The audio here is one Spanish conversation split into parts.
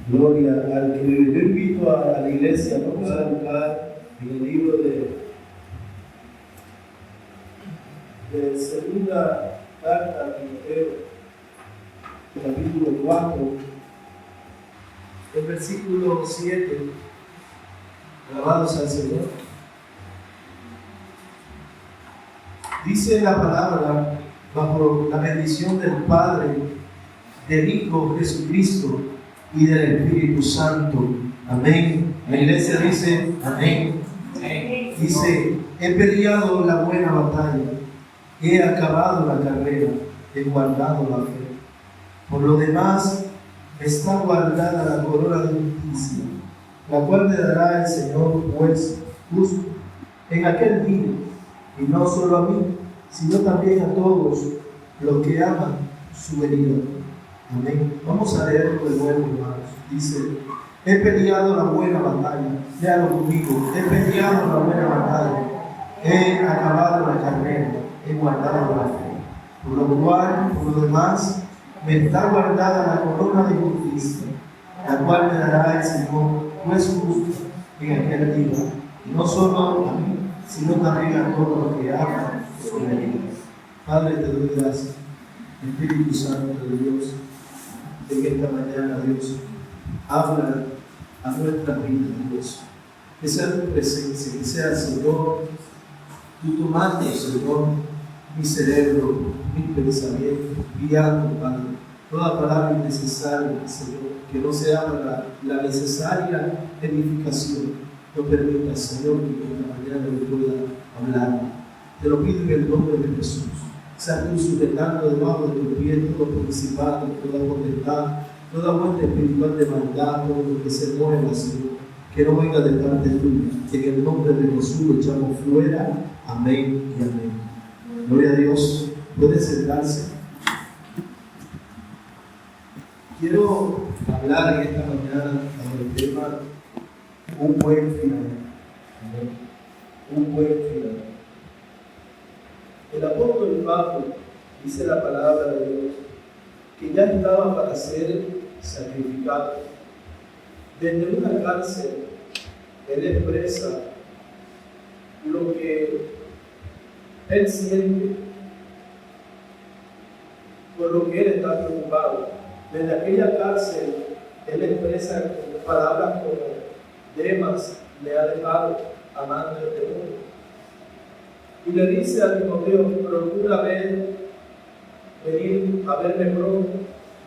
Gloria al que yo invito a la iglesia. Vamos a buscar en el libro de segunda carta a Timoteo, capítulo 4, el versículo 7. Alabados al Señor. Dice la palabra, bajo la bendición del Padre, del Hijo Jesucristo y del Espíritu Santo. Amén. La iglesia dice amén. Amén. Dice: he peleado la buena batalla, he acabado la carrera, he guardado la fe. Por lo demás, está guardada la corona de justicia, la cual me dará el Señor juez justo en aquel día, y no solo a mí, sino también a todos los que aman su venida. Amén. Vamos a leerlo de nuevo, hermanos. Dice: he peleado la buena batalla. Léalo conmigo. He peleado la buena batalla. He acabado la carrera. He guardado la fe. Por lo demás, me está guardada la corona de justicia, la cual me dará el Señor juez justo en aquel día. Y no solo a mí, sino también a todos los que aman su venida. Padre, te doy gracias. Espíritu Santo de Dios, en esta mañana, Dios, habla a nuestra vida, Dios. Que sea tu presencia, que sea, Señor, tú tomando, Señor, mi cerebro, mi pensamiento, guiando, Padre, toda palabra innecesaria, Señor, que no sea para la necesaria edificación. No permita, Señor, que esta mañana yo pueda hablar. Te lo pido en el nombre de Jesús. Sea tú sujetando debajo de tu pie todo principado, toda potestad, toda vuelta espiritual de maldad, todo lo que se mueva, Señor, que no venga de parte tuya. En el nombre de Jesús lo echamos fuera. Amén y amén. Gloria a Dios. Puede sentarse. Quiero hablar en esta mañana sobre el tema un buen final. Amén. Un buen final. El apóstol Pablo, dice la palabra de Dios, que ya estaba para ser sacrificado. Desde una cárcel, él expresa lo que él siente, por lo que él está preocupado. Desde aquella cárcel, él expresa palabras como: Demas le ha dejado amando este mundo. Y le dice a Timoteo: procura venir a verme pronto,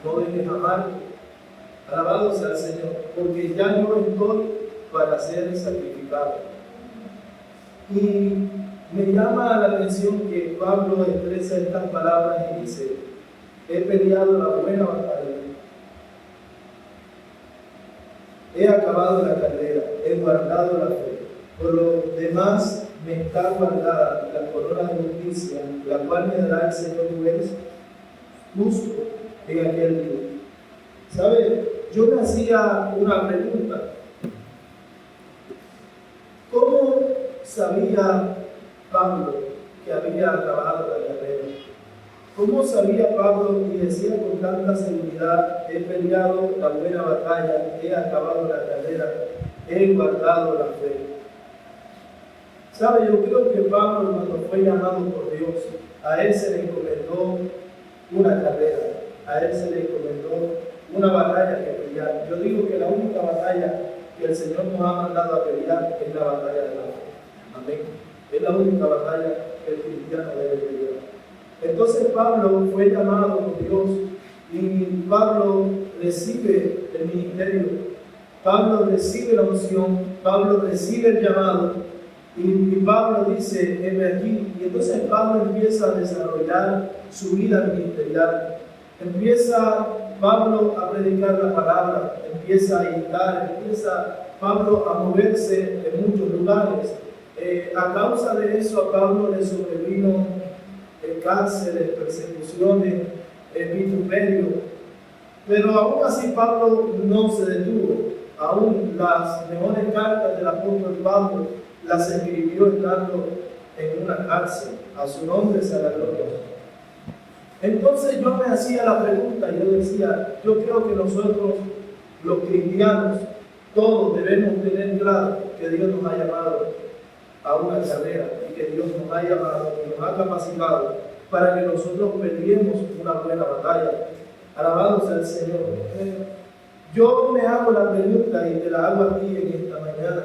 no dejes amarme. Alabados al Señor, porque ya yo estoy para ser sacrificado. Y me llama la atención que Pablo expresa estas palabras y dice: he peleado la buena batalla, he acabado la carrera, he guardado la fe. Por lo demás, me está guardada la corona de justicia, la cual me dará el Señor juez justo en aquel día. ¿Sabe? Yo me hacía una pregunta. ¿Cómo sabía Pablo que había acabado la carrera? ¿Cómo sabía Pablo y decía con tanta seguridad: he peleado la buena batalla, he acabado la carrera, he guardado la fe? ¿Sabe? Yo creo que Pablo, cuando fue llamado por Dios, a él se le encomendó una carrera, a él se le encomendó una batalla que pelear. Yo digo que la única batalla que el Señor nos ha mandado a pelear es la batalla de la fe. Amén. Es la única batalla que el cristiano debe pelear. Entonces Pablo fue llamado por Dios y Pablo recibe el ministerio, Pablo recibe la unción, Pablo recibe el llamado. Y Pablo dice: heme aquí. Y entonces Pablo empieza a desarrollar su vida ministerial. Empieza Pablo a predicar la palabra, empieza a editar, empieza Pablo a moverse en muchos lugares. A causa de eso, a Pablo le sobrevino cárceles, persecuciones, vituperio. Pero aún así Pablo no se detuvo. Aún las mejores cartas del apóstol Pablo las escribió estando en una cárcel. A su nombre sea la gloria. Entonces yo me hacía la pregunta, yo decía: yo creo que nosotros los cristianos, todos debemos tener claro que Dios nos ha llamado a una carrera y que Dios nos ha llamado y nos ha capacitado para que nosotros peleemos una buena batalla. Alabado sea el Señor. Yo me hago la pregunta y te la hago a ti en esta mañana.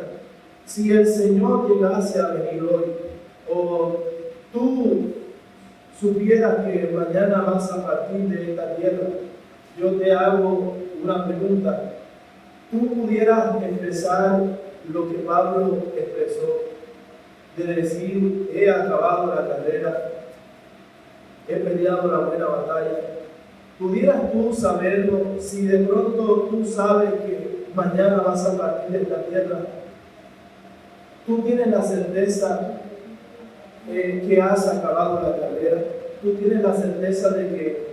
Si el Señor llegase a venir hoy, o tú supieras que mañana vas a partir de esta tierra, yo te hago una pregunta. Tú pudieras expresar lo que Pablo expresó, de decir: he acabado la carrera, he peleado la buena batalla. ¿Pudieras tú saberlo si de pronto tú sabes que mañana vas a partir de esta tierra? Tú tienes la certeza que has acabado la carrera. Tú tienes la certeza de que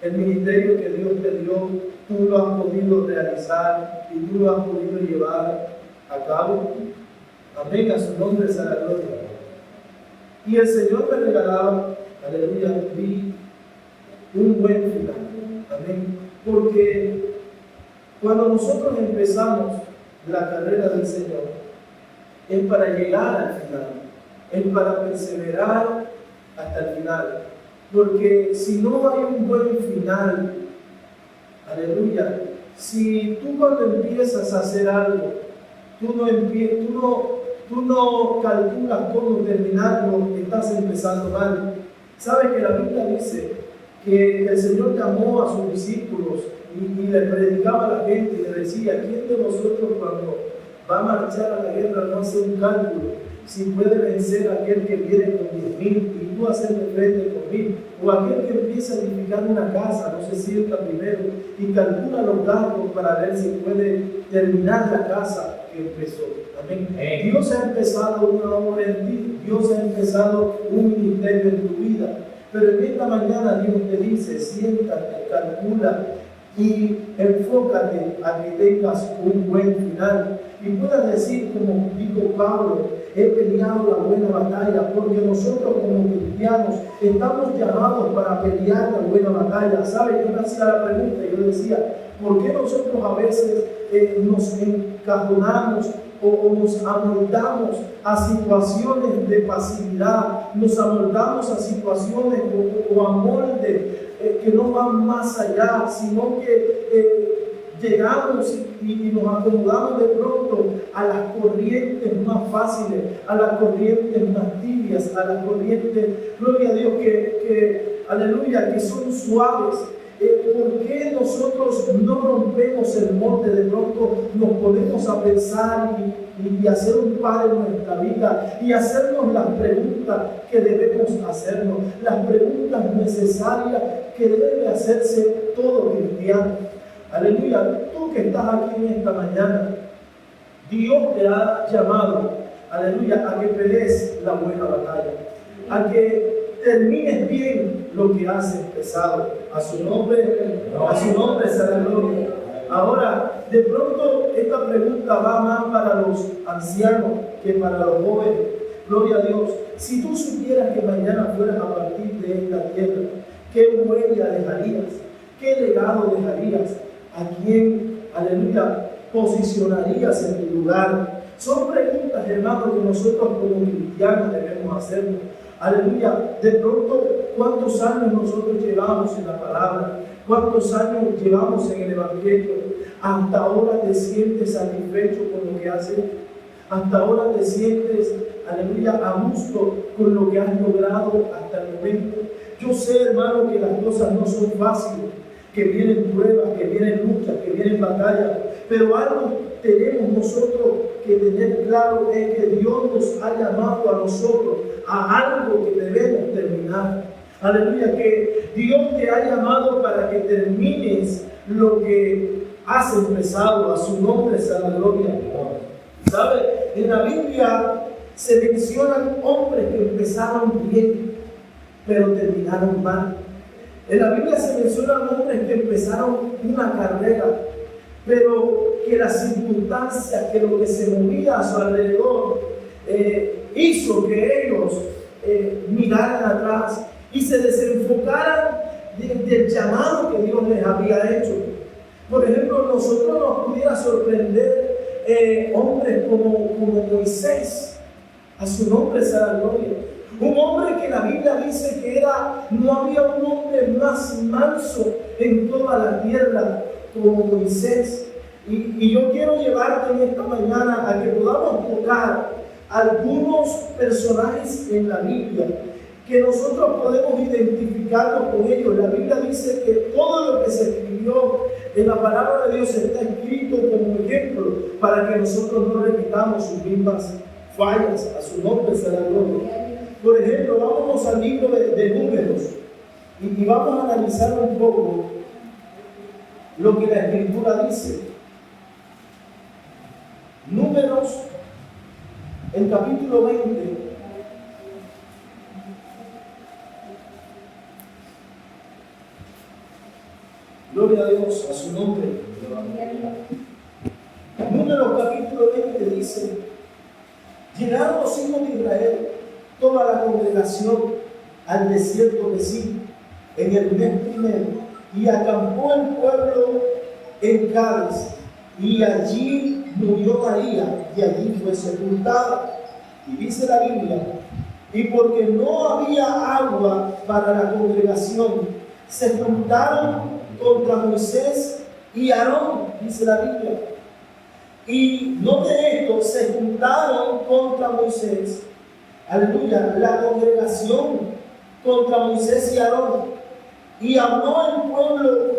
el ministerio que Dios te dio, tú lo has podido realizar y tú lo has podido llevar a cabo. Amén, a su nombre sea la gloria. Y el Señor me regalaba, aleluya, un buen final. Amén. Porque cuando nosotros empezamos la carrera del Señor, es para llegar al final, es para perseverar hasta el final. Porque si no hay un buen final, aleluya, si tú cuando empiezas a hacer algo, tú no calculas cómo terminarlo, estás empezando mal. ¿Sabes que la Biblia dice que el Señor llamó a sus discípulos y le predicaba a la gente y le decía: ¿quién de vosotros cuando va a marchar a la guerra no hace un cálculo si puede vencer a aquel que viene con 10,000 y tú hacerle frente con 1,000? O aquel que empieza a edificar una casa, no se sienta primero y calcula los gastos para ver si puede terminar la casa que empezó. Amén. Dios ha empezado una obra en ti, Dios ha empezado un ministerio en tu vida. Pero en esta mañana Dios te dice: siéntate, calcula y enfócate a que tengas un buen final. Y puedas decir, como dijo Pablo: he peleado la buena batalla, porque nosotros como cristianos estamos llamados para pelear la buena batalla. ¿Sabes? Yo me hacía la pregunta y yo decía: ¿por qué nosotros a veces nos encajonamos o nos amoldamos a situaciones de pasividad, nos amoldamos a situaciones o a moldes que no van más allá, sino que llegamos y nos acomodamos de pronto a las corrientes más fáciles, a las corrientes más tibias, a las corrientes, gloria a Dios, aleluya, que son suaves? ¿Por qué nosotros no rompemos el molde? De pronto nos ponemos a pensar y hacer un par en nuestra vida y hacernos las preguntas que debemos hacernos, las preguntas necesarias que debe hacerse todo cristiano. Aleluya, tú que estás aquí en esta mañana, Dios te ha llamado, aleluya, a que pelees la buena batalla, a que termines bien lo que has empezado. A su nombre será gloria. Ahora, de pronto esta pregunta va más para los ancianos que para los jóvenes. Gloria a Dios. Si tú supieras que mañana fueras a partir de esta tierra, ¿qué huella dejarías? ¿Qué legado dejarías? ¿A quién, aleluya, posicionarías en tu lugar? Son preguntas, hermanos, que nosotros como cristianos debemos hacernos. Aleluya, de pronto, ¿cuántos años nosotros llevamos en la palabra? ¿Cuántos años llevamos en el Evangelio? ¿Hasta ahora te sientes satisfecho con lo que has hecho? ¿Hasta ahora te sientes, aleluya, a gusto con lo que has logrado hasta el momento? Yo sé, hermano, que las cosas no son fáciles, que vienen pruebas, que vienen luchas, que vienen batallas, pero algo tenemos nosotros que tener claro, es que Dios nos ha llamado a nosotros a algo que debemos terminar. Aleluya, que Dios te ha llamado para que termines lo que has empezado. A su nombre sea la gloria. ¿Sabe? En la Biblia se mencionan hombres que empezaron bien, pero terminaron mal. En la Biblia se mencionan hombres que empezaron una carrera, pero que las circunstancias, que lo que se movía a su alrededor, hizo que ellos miraran atrás y se desenfocaran del llamado que Dios les había hecho. Por ejemplo, nosotros nos pudiera sorprender hombres como Moisés, a su nombre sea la gloria. Un hombre que la Biblia dice que no había un hombre más manso en toda la tierra como Moisés. Y yo quiero llevarte en esta mañana a que podamos tocar algunos personajes en la Biblia que nosotros podemos identificarnos con ellos. La Biblia dice que todo lo que se escribió en la palabra de Dios está escrito como ejemplo para que nosotros no repitamos sus mismas fallas. A su nombre sea la gloria. Por ejemplo, vámonos al libro de Números y vamos a analizar un poco lo que la Escritura dice. Números, el capítulo 20. Gloria a Dios, a su nombre. Números capítulo 20 dice: llegaron los hijos de Israel, toda la congregación, al desierto de Sin, en el mes primero, y acampó el pueblo en Cádiz, y allí murió María, y allí fue sepultada. Y dice la Biblia: y porque no había agua para la congregación, se juntaron contra Moisés y Aarón, dice la Biblia. Y note esto, se juntaron contra Moisés, aleluya, la congregación contra Moisés y Aarón. Y habló el pueblo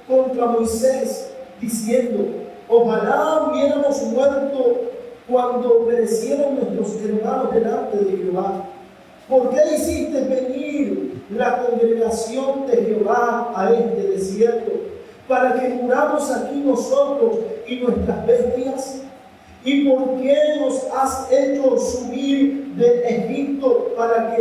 contra Moisés, diciendo: ojalá hubiéramos muerto cuando perecieron nuestros hermanos delante de Jehová. ¿Por qué hiciste venir la congregación de Jehová a este desierto? ¿Para que muramos aquí nosotros y nuestras bestias? ¿Y por qué nos has hecho subir de Egipto para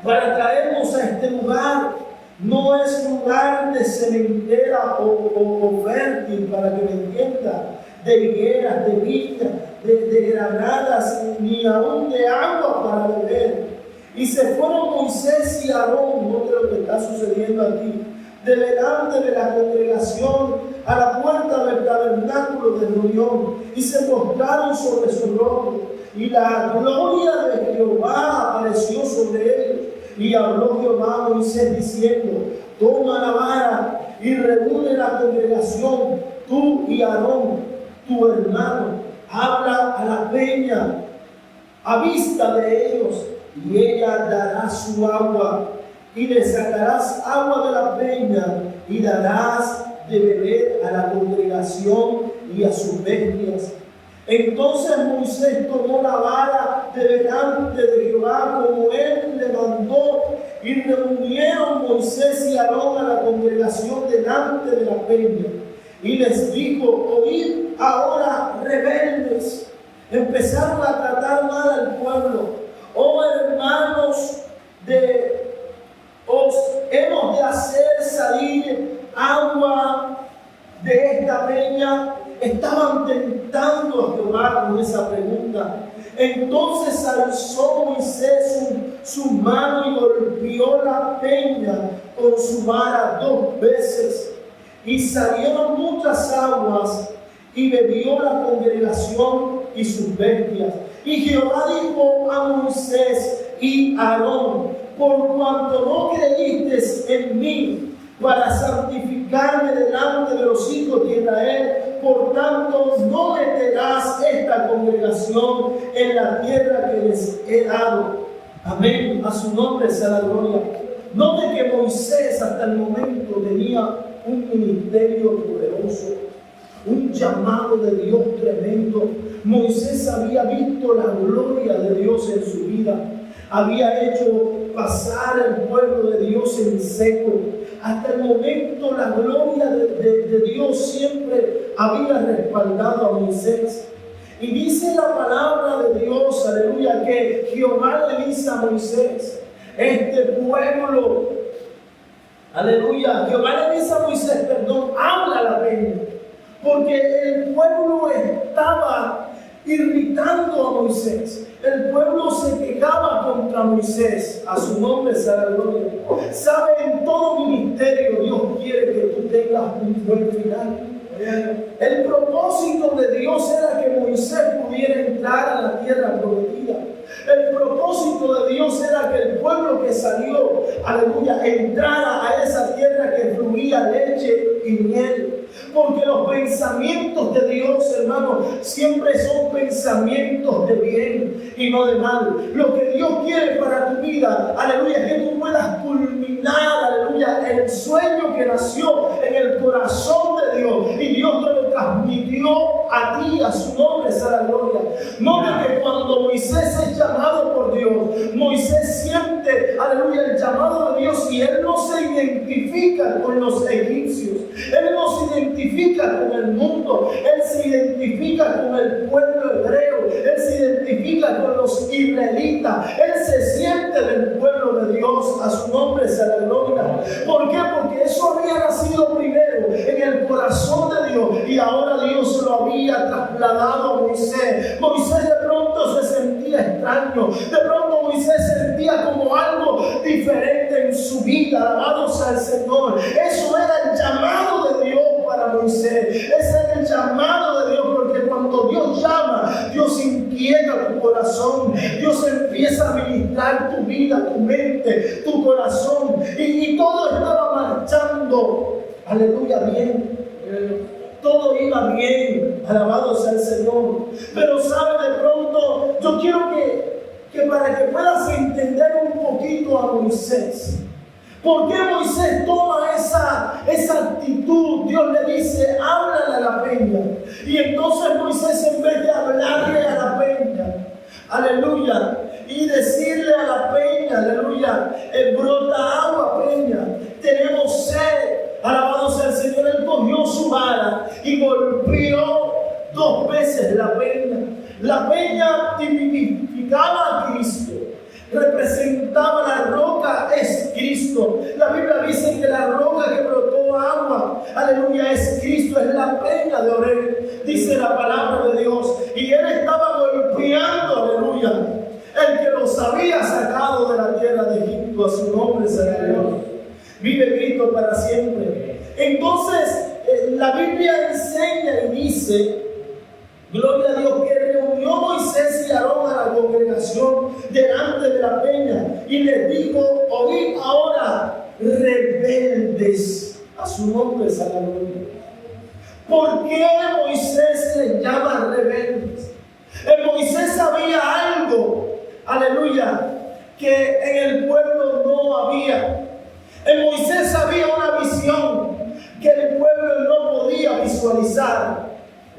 traernos a este lugar? No es lugar de cementera o fértil, para que me entienda, de higueras, de viñas, de granadas, ni aún de agua para beber. Y se fueron Moisés y Aarón, no creo que está sucediendo aquí, de delante de la congregación a la puerta del tabernáculo de reunión, y se postraron sobre su rostro, y la gloria de Jehová apareció sobre ellos. Y habló Jehová a Moisés diciendo: toma la vara y reúne la congregación, tú y Aarón, tu hermano, habla a la peña a vista de ellos, y ella dará su agua, y le sacarás agua de la peña, y darás de beber a la congregación y a sus bestias. Entonces Moisés tomó la vara de delante de Jehová como él le mandó, y reunieron Moisés y Aarón a la congregación delante de la peña. Y les dijo: oíd ahora, rebeldes. Empezaron a tratar mal al pueblo. Oh hermanos, os hemos de hacer salir agua de esta peña. Estaban tentando a Jehová con esa pregunta. Entonces alzó Moisés su mano y golpeó la peña con su vara 2 veces. Y salieron muchas aguas, y bebió la congregación y sus bestias. Y Jehová dijo a Moisés y a Aarón: por cuanto no creísteis en mí para santificarme delante de los hijos de Israel, por tanto no meterás esta congregación en la tierra que les he dado. Amén. A su nombre sea la gloria. Note que Moisés hasta el momento tenía un ministerio poderoso, un llamado de Dios tremendo. Moisés había visto la gloria de Dios en su vida, había hecho pasar el pueblo de Dios en seco. Hasta el momento la gloria de Dios siempre había respaldado a Moisés. Y dice la palabra de Dios, aleluya, que Jehová le dice a Moisés: este pueblo, aleluya, Jehová le dice a Moisés, habla la peña, porque el pueblo estaba irritando a Moisés. El pueblo se quejaba contra Moisés. A su nombre sea la gloria. Sabe, en todo ministerio Dios quiere que tú tengas un buen final. El propósito de Dios era que Moisés pudiera entrar a la tierra prometida. El propósito de Dios era que el pueblo que salió, aleluya, entrara a esa tierra que fluía leche y miel. Porque los pensamientos de Dios, hermano, siempre son pensamientos de bien y no de mal. Lo que Dios quiere para tu vida, aleluya, es que tú puedas culminar, aleluya, el sueño que nació en el corazón de Dios. Y Dios te lo transmitió a ti, a su nombre sea la gloria. Nota que cuando Moisés es llamado por Dios, Moisés siente, aleluya, el llamado de Dios, y él no se identifica con los egipcios. Él no se identifica con el mundo. Él se identifica con el pueblo hebreo. Él se identifica con los israelitas. Él se siente del pueblo de Dios. A su nombre sea la gloria. ¿Por qué? Porque eso había nacido primero en el corazón de Dios, y ahora Dios se lo había trasladado a Moisés. Moisés de pronto se sentía extraño. De pronto Moisés sentía como algo diferente en su vida. Alabado sea el Señor. Eso era el llamado de Dios para Moisés. Ese es el llamado de Dios, porque cuando Dios llama, Dios inquieta tu corazón. Dios empieza a ministrar tu vida, tu mente, tu corazón. Y todo estaba marchando, aleluya, bien. Todo iba bien, alabado sea el Señor. Pero sabe, de pronto, yo quiero que para que puedas entender un poquito a Moisés. ¿Por qué Moisés toma esa actitud? Dios le dice, háblale a la peña. Y entonces Moisés, en vez de hablarle a la peña, aleluya, y decirle a la peña, aleluya, brota agua, peña, tenemos sed, alabado sea el Señor. Él cogió su vara y golpeó 2 veces la peña. La peña tipificaba a Cristo, representaba la roca, es Cristo. La Biblia dice que la roca que brotó agua, aleluya, es Cristo, es la peña de Oreb, dice la palabra de Dios. Y él estaba golpeando, aleluya, el que los había sacado de la tierra de Egipto. A su nombre sea el Señor. Vive Cristo para siempre. Entonces, la Biblia enseña y dice, gloria a Dios, que reunió Moisés y Aarón a la congregación delante de la peña y les dijo, oíd ahora, rebeldes. A su nombre sea la gloria. ¿Por qué Moisés les llama rebeldes? En Moisés había algo, aleluya, que en el pueblo no había. En Moisés había una visión que el pueblo no podía visualizar.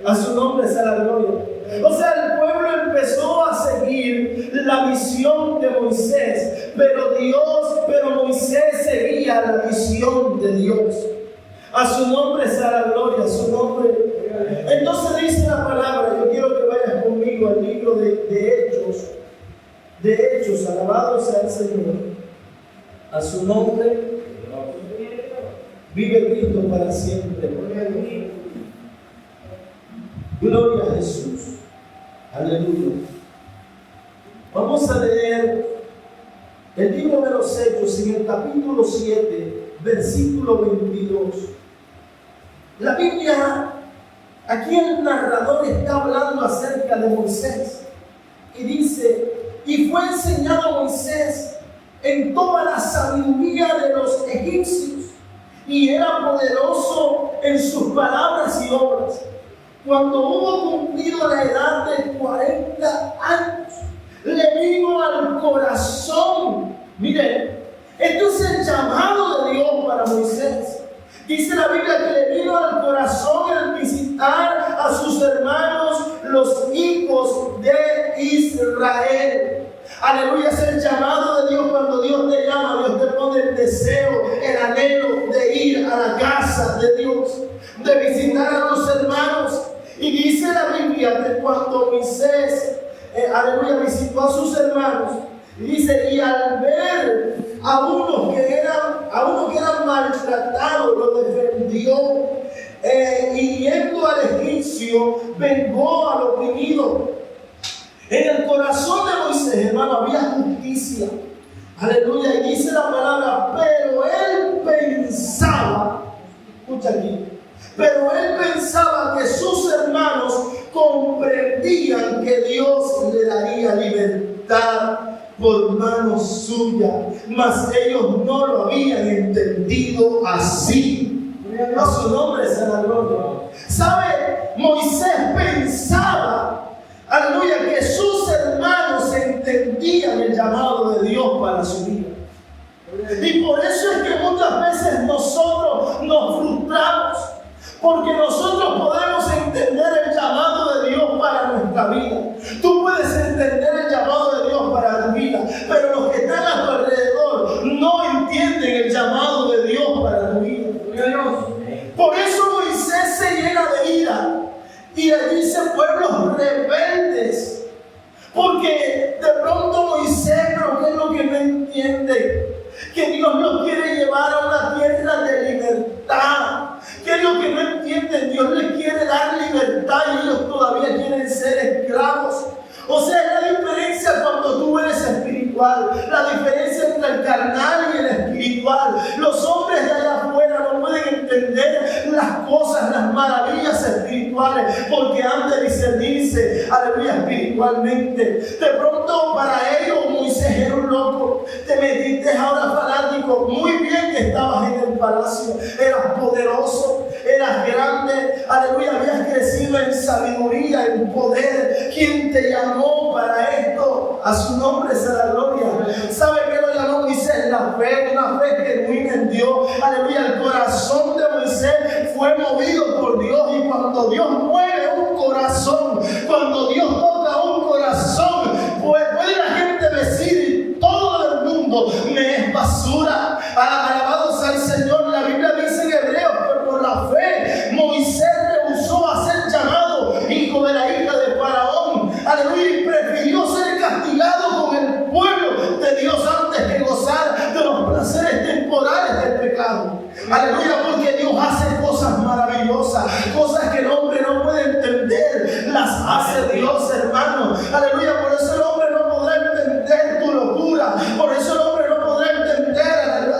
A su nombre sea la gloria. O sea, el pueblo empezó a seguir la visión de Moisés, pero Moisés seguía la visión de Dios. A su nombre sea la gloria, a su nombre. Entonces dice la palabra, yo quiero que vayas conmigo al libro de Hechos, alabado sea el Señor. A su nombre, vive Cristo para siempre. Gloria a Jesús. Aleluya. Vamos a leer el libro de los Hechos en el capítulo 7, versículo 22. La Biblia, aquí el narrador está hablando acerca de Moisés y dice, y fue enseñado a Moisés en toda la sabiduría de los egipcios, y era poderoso en sus palabras y obras. Cuando hubo cumplido la edad de 40 años, le vino al corazón. Miren, esto es el llamado de Dios para Moisés. Dice la Biblia que le vino al corazón el visitar a sus hermanos, los hijos de Israel. Aleluya, es el llamado de Dios. Cuando Dios te llama, Dios te pone el deseo, el anhelo de ir a la casa de Dios, de visitar a tus hermanos. Y dice la Biblia que cuando Moisés, aleluya, visitó a sus hermanos, y dice, y al ver a uno que eran maltratados, lo defendió, y yendo al egipcio, vengó al oprimido. En el corazón de Moisés, hermano, había justicia. Aleluya. Y dice la palabra, pero él pensaba, escucha aquí, pero él pensaba que sus hermanos comprendían que Dios le daría libertad por mano suya, mas ellos no lo habían entendido así. A su nombre sea la gloria. ¿Sabe? Moisés pensaba, aleluya, que sus hermanos entendían el llamado de Dios para su vida. Y por eso es que muchas veces nosotros nos frustramos, porque nosotros podemos entender el llamado de Dios para nuestra vida. Tú puedes entender el llamado de Dios para tu vida, pero los que están a tu alrededor no entienden el llamado de Dios para tu vida. Por eso Moisés se llena de ira y le dice pueblos rebeldes, porque de pronto Moisés, pero ¿qué es lo que no entiende? Que Dios los quiere llevar a una tierra de libertad. ¿Qué es lo que no entienden? Dios les quiere dar libertad y ellos todavía quieren ser esclavos. O sea, es la diferencia cuando tú eres espiritual, la diferencia entre el carnal y el espiritual. Los hombres de allá afuera no pueden entender las cosas, las maravillas espirituales, porque han de discernirse, aleluya, espiritualmente. De pronto para ellos Moisés era un loco. Te metiste ahora fanático. Muy bien que estabas en el palacio, eras poderoso, eras grande, aleluya, habías crecido en sabiduría, en poder. ¿Quién te llamó para esto? A su nombre sea la gloria. ¿Sabe qué lo llamó Moisés? La fe, una fe genuina en Dios. Aleluya, el corazón de Moisés fue movido por Dios, y cuando Dios mueve un corazón, cuando Dios toca un corazón, pues puede la gente decir, todo el mundo me es basura. Alabado sea el Señor. La Biblia dice en Hebreos que por la fe Moisés rehusó a ser llamado hijo de la hija de Faraón. Aleluya, y prefirió ser castigado con el pueblo de Dios antes que gozar de los placeres temporales del pecado. Aleluya, porque Dios hace cosas maravillosas, cosas que el hombre no puede entender, las hace Dios, hermano. Aleluya, por eso el hombre no podrá entender tu locura, por eso el hombre no podrá entender,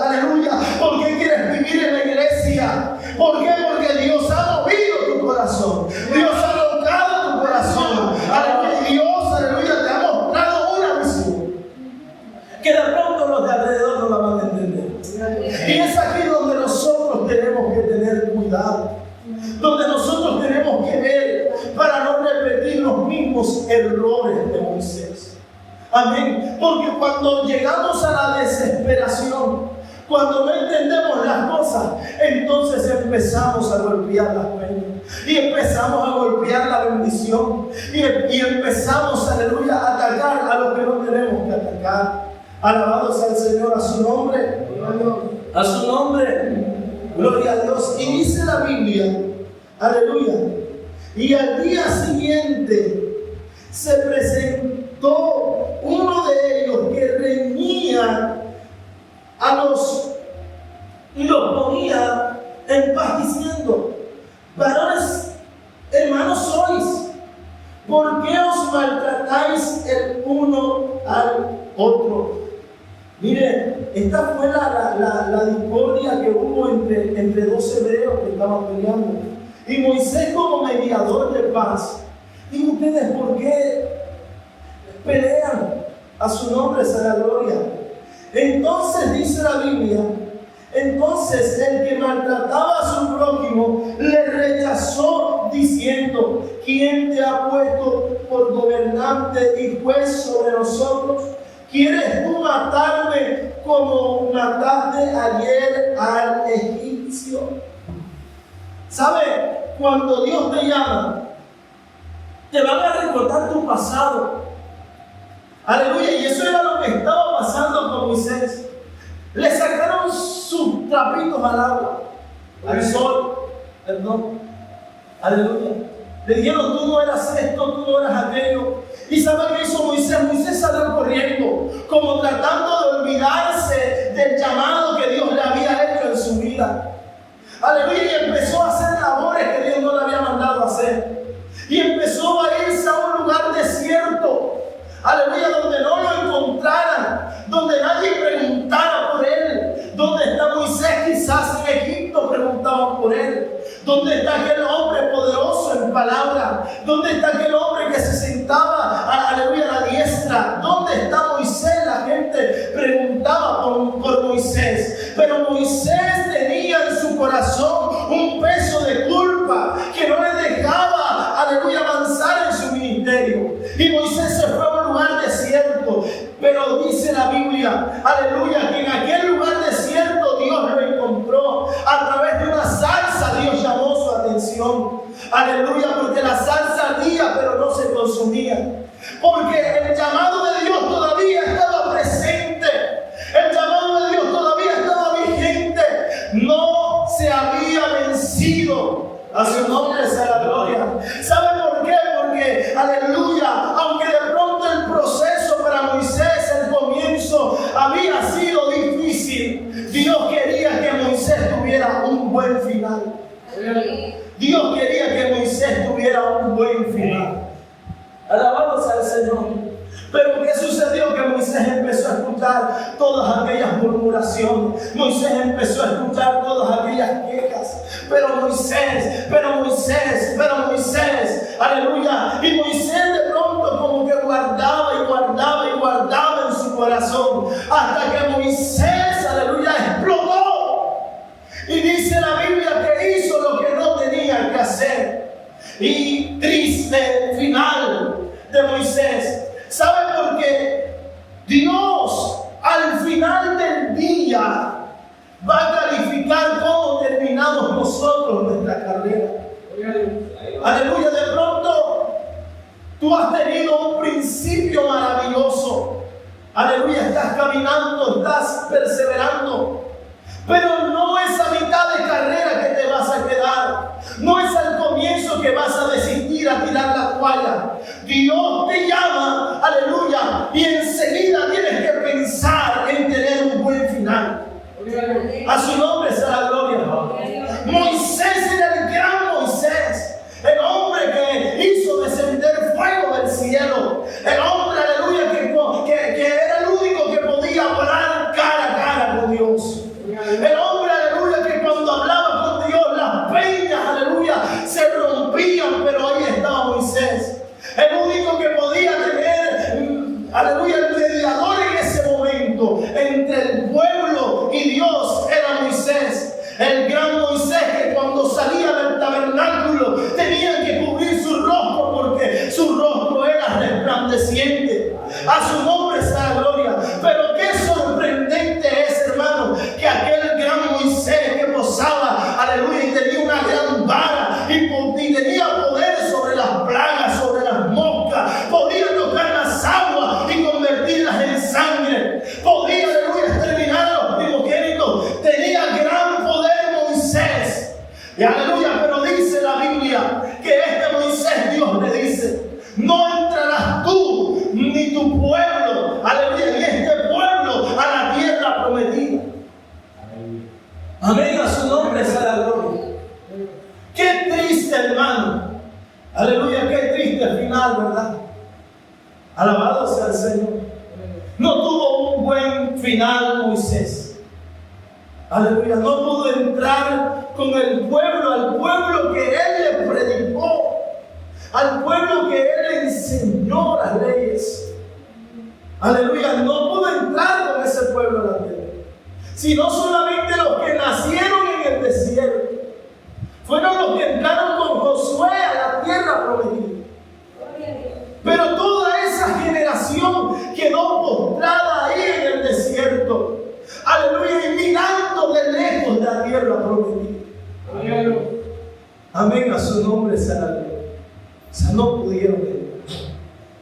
aleluya, por qué quieres vivir en la iglesia. ¿Por qué? Porque Dios ha movido tu corazón, Dios ha tocado tu corazón, aleluya, Dios, aleluya, te ha mostrado una visión que de pronto los de alrededor no la van a entender. Y es aquí donde nosotros tenemos que tener cuidado, donde nosotros tenemos que ver para no repetir los mismos errores de Moisés. Amén. Porque cuando llegamos a la desesperación, cuando no entendemos las cosas, entonces empezamos a golpear las penas y empezamos a golpear la bendición y empezamos, aleluya, a atacar a lo que no tenemos que atacar. Alabado sea el Señor, a su nombre, a su nombre, gloria a Dios. Y dice la Biblia, aleluya, y al día siguiente se presentó uno de ellos que reñía y los ponía en paz diciendo: varones, hermanos sois, ¿por qué os maltratáis el uno al otro? Mire, esta fue la discordia que hubo entre dos hebreos que estaban peleando. Y Moisés, como mediador de paz, dijo: ustedes, ¿por qué pelean? A su nombre sea la gloria. Entonces dice la Biblia, entonces el que maltrataba a su prójimo le rechazó diciendo: ¿quién te ha puesto por gobernante y juez sobre nosotros? ¿Quieres tú matarme como mataste ayer al egipcio? ¿Sabe? Cuando Dios te llama, te van a recordar tu pasado. Aleluya, y eso era lo que estaba pasando con Moisés. Le sacaron sus trapitos al agua, al sol, perdón. Aleluya. Le dijeron: tú no eras esto, tú no eras aquello. ¿Y sabe qué hizo Moisés? Moisés salió corriendo, como tratando de olvidarse del llamado que Dios le había hecho en su vida. Aleluya, y empezó a hacer labores que Dios no le había mandado a hacer. Y empezó a irse a un lugar desierto. ¿Dónde está aquel hombre poderoso en palabra? ¿Dónde está aquel hombre que se sentaba, aleluya, a la diestra? ¿Dónde está Moisés? La gente preguntaba por Moisés. Pero Moisés tenía en su corazón un peso de culpa que no le dejaba, aleluya, avanzar en su ministerio. Y Moisés se fue a un lugar desierto. Pero dice la Biblia, aleluya, que en aquel lugar desierto Dios lo encontró. A través de una zarza Dios llamó su atención. Aleluya, porque la zarza ardía pero no se consumía. Porque el llamado de Dios todavía estaba presente. El llamado de Dios todavía estaba vigente. No se había vencido. A su nombre sea la gloria. ¿Sabe por qué? Porque, aleluya, aunque de pronto el proceso para Moisés, el comienzo, había sido difícil, Dios quería que Moisés tuviera un buen final. Dios quería que Moisés tuviera un buen final. Alabado sea el Señor. Pero ¿qué sucedió? Que Moisés empezó a escuchar todas aquellas murmuraciones. Moisés empezó a escuchar todas aquellas quejas. Pero Moisés, aleluya. Y Moisés de pronto como que guardaba en su corazón. Hasta que Moisés, aleluya, explotó. Y dice la Biblia que hizo lo que no tenía que hacer. Y triste final de Moisés. ¿Sabe por qué? Dios al final del día va a calificar cómo terminamos nosotros nuestra carrera. Aleluya, de pronto tú has tenido un principio maravilloso. Aleluya, estás caminando, estás perseverando. Pero no es a mitad de carrera que te vas a quedar. No es al comienzo que vas a desistir, a tirar la toalla. Dios te llama, aleluya, y enseguida tienes que pensar en tener un buen final. A su nombre sea la gloria. Moisés era el gran Moisés, el hombre que hizo descender fuego del cielo, el hombre, aleluya, que era el único que podía hablar cara a cara con Dios. El hombre, aleluya, que cuando hablaba con Dios, las peñas, aleluya, se rompían, pero ahí estaba Moisés. El único que podía tener, aleluya, el mediador en ese momento entre el pueblo y Dios era Moisés. El gran Moisés que cuando salía del tabernáculo tenía que cubrir su rostro porque su rostro era resplandeciente. A su nombre sea la gloria. Pero qué sorprendente es, hermano, que aquel gran Moisés que posaba, aleluya, y tenía una gran vara y tenía poder sobre las plagas, sobre las moscas, podía tocar las aguas y convertirlas en sangre, podía, aleluya, exterminar a los primogénitos, tenía gran poder Moisés. Y aleluya, pero dice la Biblia que este Moisés, Dios le dice: no entrarás tú ni tu pueblo, aleluya, ni este pueblo a la tierra prometida. Amén, a su nombre sea la gloria. Qué triste, hermano. Aleluya, qué triste final, ¿verdad? Alabado sea el Señor. No tuvo un buen final Moisés. Aleluya, no pudo entrar con el pueblo, al pueblo que él le predicó, al pueblo que él le enseñó las leyes. Aleluya, no pudo entrar con ese pueblo a la tierra, sino solamente los que nacieron en el desierto. Fueron los que entraron con Josué a la tierra prometida. Pero toda esa generación quedó postrada ahí en el desierto. Aleluya, y mirando de lejos de la tierra prometida. Amén, a su nombre sea la gloria. O sea, no pudieron entrar.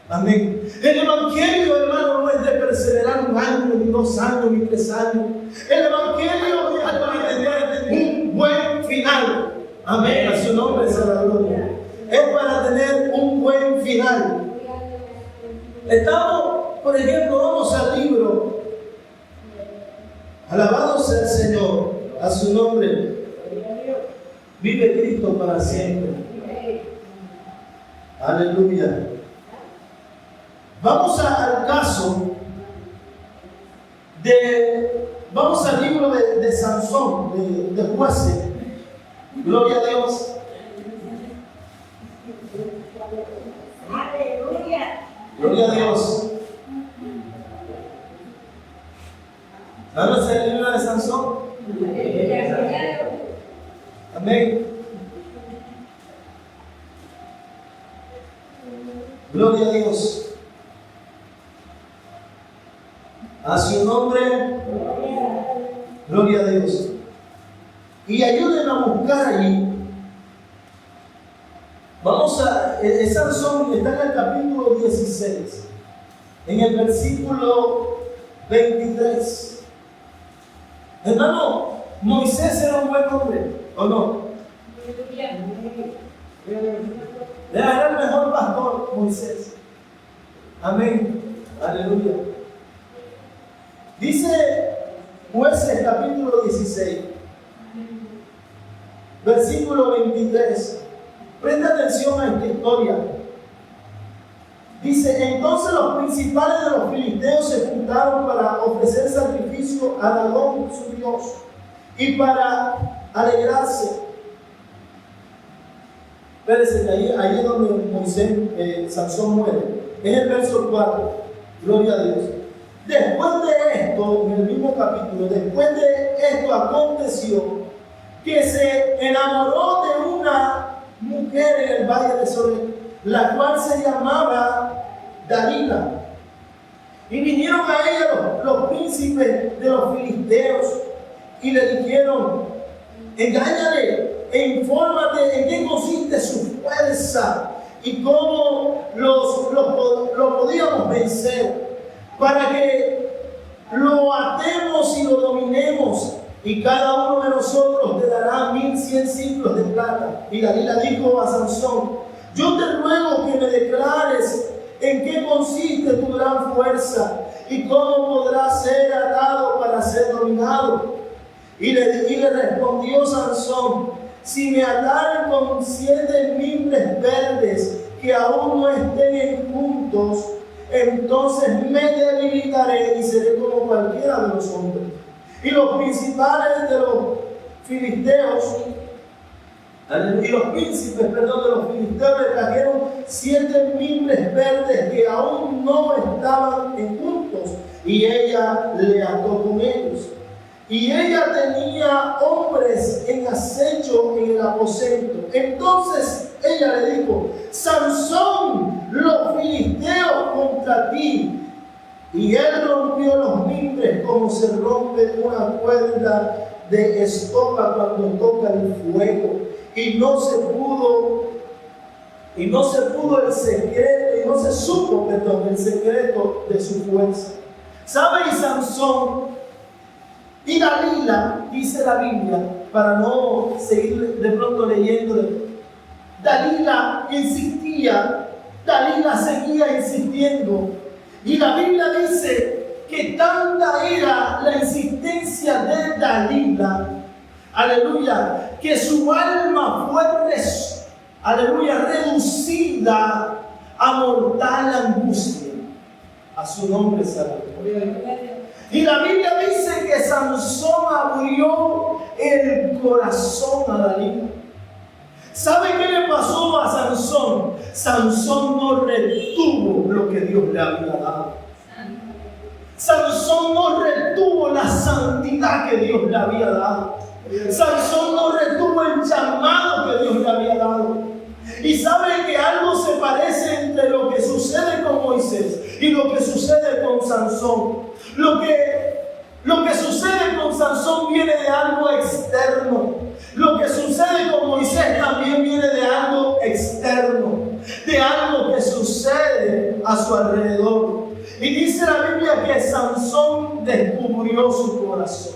Amén. El evangelio, hermano, no es de perseverar 1 año, ni 2 años, ni 3 años. El evangelio es para tener un buen final. Amén, a su nombre sea la gloria. Es para tener un buen final. Estamos, por ejemplo, vamos al libro. Alabado sea el Señor, a su nombre. Vive Cristo para siempre. Aleluya. Vamos al caso vamos al libro de Sansón, de Jueces. Gloria a Dios. Aleluya. Gloria a Dios. ¿Sabes el libro de Sansón? Amén. Gloria a Dios. A su nombre. Gloria a Dios. Y ayúdenme a buscar allí. Vamos a. Sansón está en el capítulo 16, en el versículo 23. Hermano, Moisés era un buen hombre, ¿o no? Era el mejor pastor, Moisés. Amén. Aleluya. Dice Jueces capítulo 16, versículo 23. Presta atención a esta historia. Dice: entonces los principales de los filisteos se juntaron para ofrecer sacrificio a Dagón, su dios, y para alegrarse. Espérense, que ahí es donde Moisés, Sansón muere. En el verso 4. Gloria a Dios. Después de esto, en el mismo capítulo, después de esto aconteció que se enamoró de una mujer en el valle de Sorek, la cual se llamaba Dalila. Y vinieron a ella los príncipes de los filisteos y le dijeron: engáñale e infórmate en qué consiste su fuerza y cómo lo podíamos vencer, para que lo atemos y lo dominemos, y cada uno de nosotros te dará 1100 ciclos de plata. Y Dalila dijo a Sansón: yo te ruego que me declares en qué consiste tu gran fuerza y cómo podrás ser atado para ser dominado. Y le respondió Sansón: si me ataren con 7 mimbres verdes que aún no estén juntos, entonces me debilitaré y seré como cualquiera de los hombres. Y los principales de los filisteos, y los príncipes, de los filisteos le trajeron 7 mimbres verdes que aún no estaban juntos, y ella le ató con ellos. Y ella tenía hombres en acecho en el aposento. Entonces ella le dijo: Sansón, los filisteos contra ti. Y él rompió los mimbres como se rompe una cuerda de estopa cuando toca el fuego. Y no se supo el secreto de su fuerza. ¿Sabe? Y Sansón y Dalila, dice la Biblia, para no seguir de pronto leyéndole, Dalila seguía insistiendo. Y la Biblia dice que tanta era la insistencia de Dalila, aleluya, que su alma fue, reducida a mortal angustia. A su nombre sea la gloria. Y la Biblia dice que Sansón abrió el corazón a Dalila. ¿Sabe qué le pasó a Sansón? Sansón no retuvo lo que Dios le había dado. Sansón no retuvo la santidad que Dios le había dado. Sansón no retuvo el llamado que Dios le había dado. Y sabe que algo se parece entre lo que sucede con Moisés y lo que sucede con Sansón. Lo que sucede con Sansón viene de algo externo. Lo que sucede con Moisés también viene de algo externo, de algo que sucede a su alrededor. Y dice la Biblia que Sansón descubrió su corazón.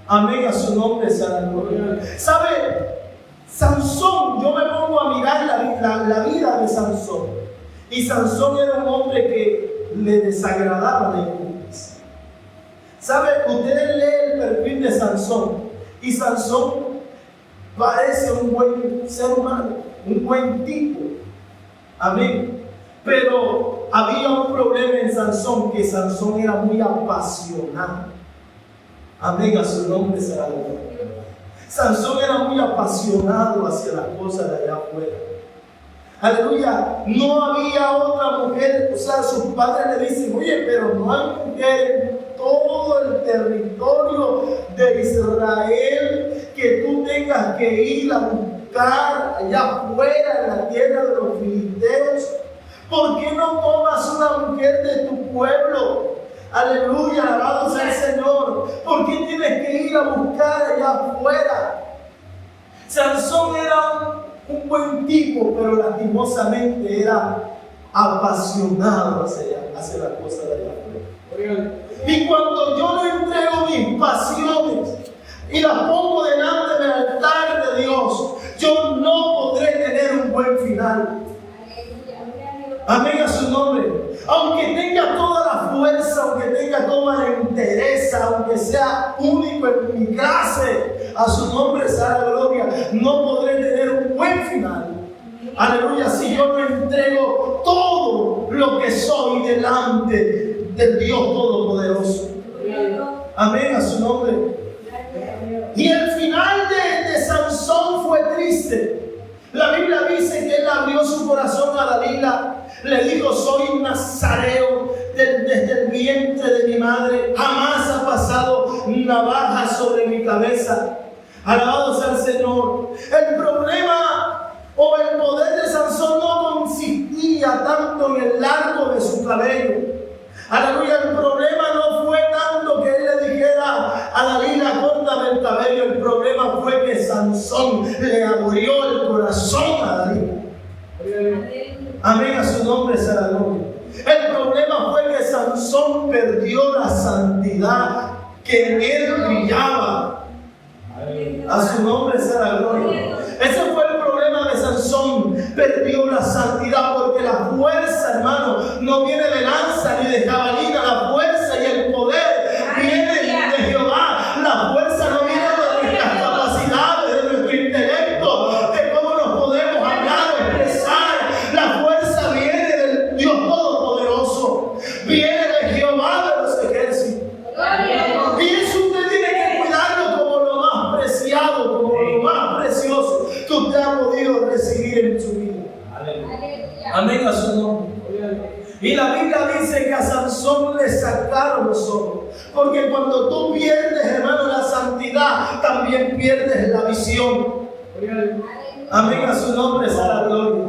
Amén, a su nombre sea la gloria. ¿Sabe? Sansón, yo me pongo a mirar la vida de Sansón. Y Sansón era un hombre que le desagradaba la injusticia. ¿Sabe? Ustedes leen el perfil de Sansón. Y Sansón parece un buen ser humano, un buen tipo. Amén. Pero había un problema en Sansón, que Sansón era muy apasionado. Amén, a su nombre será la gloria. Sansón era muy apasionado hacia las cosas de allá afuera. Aleluya, no había otra mujer, o sea, sus padres le dicen, oye, pero no hay mujer en todo el territorio de Israel que tú tengas que ir a buscar allá afuera en la tierra de los filisteos. ¿Por qué no tomas una mujer de tu pueblo? Aleluya, alabado sea el Señor. ¿Por qué tienes que ir a buscar allá afuera? Sansón era un buen tipo, pero lastimosamente era apasionado hacia las cosas de allá afuera. Y cuando yo le entrego mis pasiones y las pongo delante del altar de Dios, yo no podré tener un buen final. Amén a su nombre. Aunque tenga toda la fuerza, aunque tenga toda la entereza, aunque sea único en mi clase, a su nombre sea la gloria, no podré tener un buen final. Aleluya, si yo no entrego todo lo que soy delante del Dios Todopoderoso. Amén a su nombre. Y el final de Sansón fue triste. La Biblia dice que él abrió su corazón a Dalila. Le dijo, soy un nazareo desde el vientre de mi madre. Jamás ha pasado navaja sobre mi cabeza. Alabado sea el Señor. El problema o el poder de Sansón no consistía tanto en el largo de su cabello. Aleluya, el problema no fue tanto que él le dijera a Dalila, córtame el cabello. El problema fue que Sansón le abrió el corazón a Dalila. Amén, a su nombre sea la gloria. El problema fue que Sansón perdió la santidad que en él brillaba. A su nombre sea la gloria. Ese fue el problema de Sansón. Perdió la santidad porque la fuerza, hermano, no viene de lanza ni de jabalina. La fuerza y el poder viene de Jehová. La fuerza no viene de nuestras capacidades, de nuestro intelecto, de cómo nos podemos hablar o expresar. La fuerza viene del Dios Todopoderoso. Viene de Jehová de los ejércitos. Y eso usted tiene que cuidarlo como lo más preciado, como lo más precioso que usted ha podido recibir en su vida. Amén a su nombre. Y la Biblia dice que a Sansón le sacaron los ojos. Porque cuando tú pierdes, hermano, la santidad, también pierdes la visión. Amén a su nombre sea la gloria.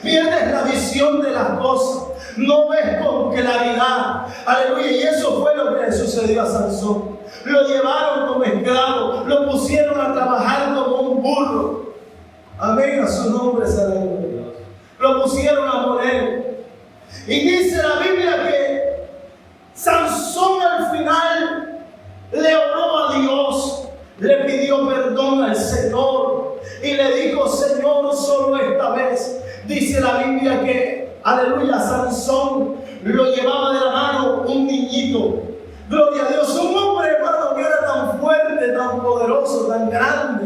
Pierdes la visión de las cosas. No ves con claridad. Aleluya. Y eso fue lo que le sucedió a Sansón. Lo llevaron como esclavo. Lo pusieron a trabajar como un burro. Amén a su nombre sea la gloria. Lo pusieron a morir. Y dice la Biblia que Sansón al final le oró a Dios, le pidió perdón al Señor y le dijo, Señor, solo esta vez. Dice la Biblia que, aleluya, Sansón lo llevaba de la mano un niñito. Gloria a Dios, un hombre, hermano, que era tan fuerte, tan poderoso, tan grande,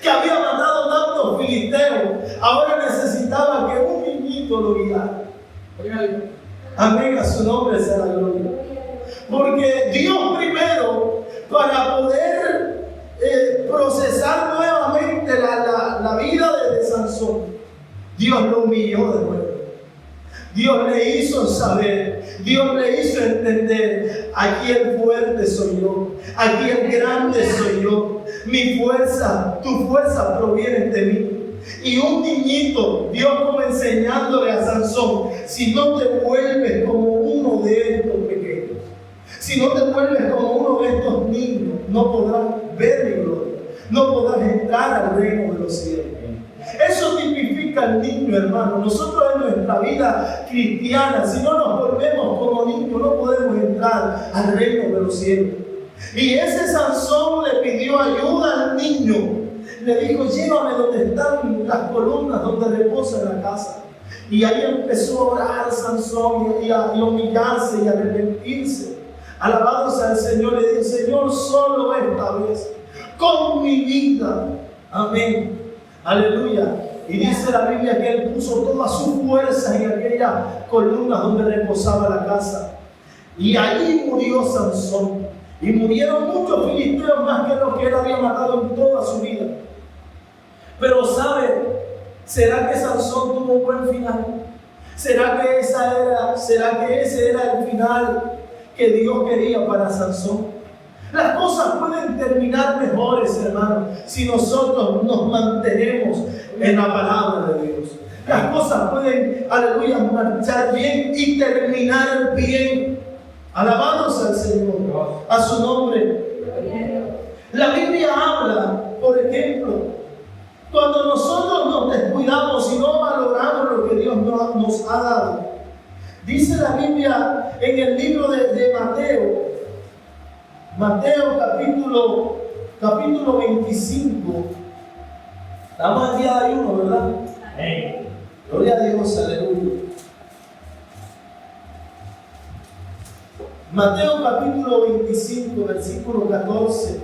que había matado tantos filisteos. Ahora necesitaba que un niñito lo guiara. Amén, a su nombre sea la gloria. Porque Dios primero, para poder procesar nuevamente la vida de Sansón, Dios lo humilló de nuevo. Dios le hizo saber, Dios le hizo entender, aquí el fuerte soy yo, aquí el grande soy yo, mi fuerza, tu fuerza proviene de mí. Y un niñito, Dios como enseñándole a Sansón, si no te vuelves como uno de estos pequeños, si no te vuelves como uno de estos niños, no podrás ver mi gloria, no podrás entrar al reino de los cielos. Eso tipifica al niño, hermano. Nosotros en nuestra vida cristiana, si no nos volvemos como niños, no podemos entrar al reino de los cielos. Y ese Sansón le pidió ayuda al niño. Le dijo, llévame donde están las columnas donde reposa la casa. Y ahí empezó a orar Sansón y a humillarse y a arrepentirse. Alabado sea el Señor. Le dijo, Señor, solo esta vez, con mi vida. Amén. Aleluya. Y dice la Biblia que él puso toda su fuerza en aquella columna donde reposaba la casa. Y ahí murió Sansón. Y murieron muchos filisteos más que los que él había matado en toda su vida. Pero ¿sabe? ¿Será que Sansón tuvo un buen final? ¿Será que ese era el final que Dios quería para Sansón? Las cosas pueden terminar mejores, hermanos, si nosotros nos mantenemos en la palabra de Dios. Las cosas pueden, aleluya, marchar bien y terminar bien. Alabados al Señor, a su nombre. La Biblia habla, por ejemplo, cuando nosotros nos descuidamos y no valoramos lo que Dios nos ha dado. Dice la Biblia en el libro de Mateo capítulo 25. Estamos en día de ayuno, ¿verdad? Gloria a Dios, aleluya. Mateo capítulo 25, versículo 14.